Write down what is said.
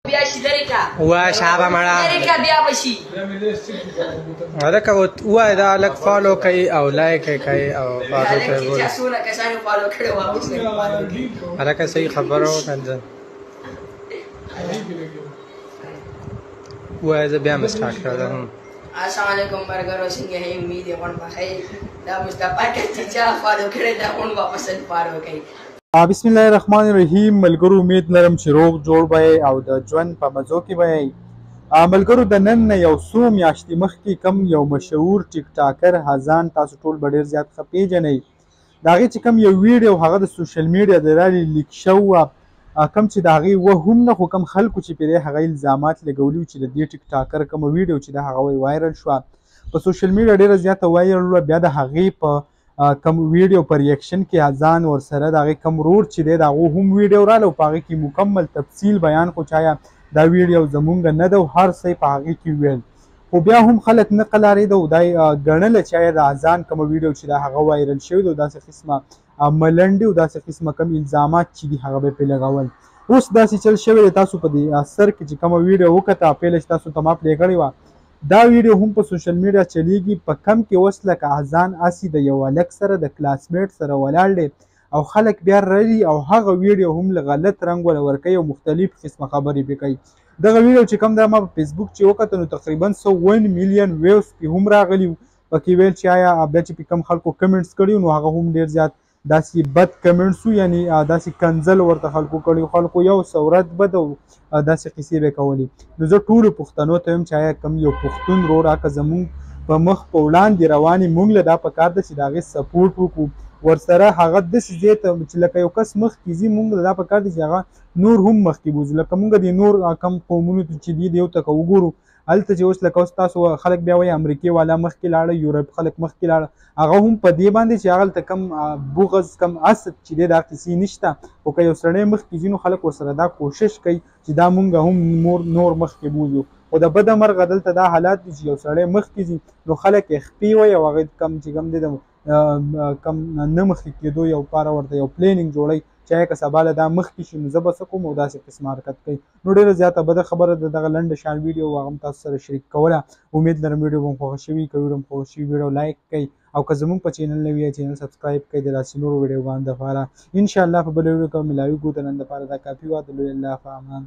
بیا شي لرې کا شابه مړه لرې کا بیا به شي هلکه ووایه دا هلک فالو کوي او لایک یې کوي او فالو کوي هلک چې څونه کسانو فالو کړی وه اوس نه فالو کوي هلکه صحیح خبره وکړه ووایه زه بیا مې سټارټ کړم السلام علیکم ملګرو څنګه یې امید یې غونډ پخې دا مصطفی که چې چا فالو کړی دا غونډ واپس فالو کوي بسم الله الرحمن الرحیم. ملګرو امید لرم چې روغ جوړ به او د ژوند په مزو کې به ملګرو د نن نه یو څو میاشتې مخکې کم یو مشهور ټیک ټاکر حزان تاسو ټول به ډېر زیات ښه پیژنئ د هغې چې کم یو ویډیو هغه د سوشل میډیا د لارې لیک شوی وه کم چې د هغې هم نه خو کم خلکو چې پرې هغه الزامات لګولي وو چې د دې ټیک ټاکر کومه ویډیو چې ده هغه وایرل شوه په سوشل میډیا ډېره زیاته وایرل وه بیا د هغې په کم ویډیو په ریاکشن کې اذان ورسره د هغې کم رور چې دی د هغو هم ویډیو راغلی او په هغې کې مکمل تفصیل بیان خو چایا دا ویډیو زمونږ نه ده او هر څه یې په هغې کې ویل خو بیا هم خلک نه قلارېده او دا یې ګڼله چې آیا د اذان کومه ویډیو چې دا هغه وایرل شوې ده او داسې قسمه ملنډې او داسې قسمه کم الزامات چې دي هغه به یې پرې لګول اوس داسې چل شوی دی تاسو په دې سر کې چې کومه ویډیو وکته پهله چې تاسو ته ما پلې کړې وه دا ویډیو هم په سوشل میډیا چلیږي په کم کې اوس لکه اذان اسې د یو هلک سره د کلاسمیټ سره ولاړ دی او خلک بیا رلي او هغه ویډیو هم له غلط رنګ وله ورکوي او مختلف قسمه خبرې پرې کوي دغه ویډیو چې کوم دا ما په فیسبوک چې وکته نو تقریبا 1 میلیون ویوز پې هم راغلي وو پکې ویل چې آیا بیا چې پې کم خلکو کمنټس کړي نو هغه هم ډېر زیات داسې بد کمنټس وو یعنې داسې کنځل ورته خلکو کړي خلکو یو ثورت بد او داسې قصې به کولې نو زه ټولو پښتنو ته وایم چې آیا کم یو پښتون ورور که زمونږ په مخ په وړاندې روانې مونږ له دا پکار ده چې د هغې سپورټ وکړو ورسره هغه داسې ځای ته چې لکه یو کس مخکې ځي مونږ له دا پکار ده چې هغه نور هم مخکې بوځو لکه مونږ د نور کم قومونو چې دي د یو ته که وګورو هلته چې اوس لکه اوس تاسو خلک بیا وایي امریکې والا مخکې لاړه یورپ خلک مخکې لاړه هغه هم په دې باندې چې هغه هلته کم بغض کم اسد چې دی دا قیسې نشته خو که یو سړی مخکې ځي نو خلک ورسره دا کوشش کوي چې دا مونږ هم نور مخکې بوځو خو د بده مرغه دلته دا حالات دي چې یو سړی مخکې ځي نو خلک یې خپې وایي او هغې کم چې کم دی د کم نه مخکې کېدو یو پاره ورته یو پلیننګ جوړوي چې که سبا له دا مخکې شي نو زه به څه کوم او داسې قسم حرکت کوي نو ډېره زیاته بده خبره ده دغه لنډه شان ویډیو هغه هم تاسو سره شریک کوله امید لرم ویډیو به مو خوښه شوي که ویډیو مو خوښه شوي ویډیو لایک کوئ او که زمونږ په چینل نه وي چینل سبسکرایب کوئ د داسې نورو ویډیوګانو دپاره انشاءالله په بله ویډیو کې به ملاوي ګو د نن دپاره دا کافي وه د لوی الله په امان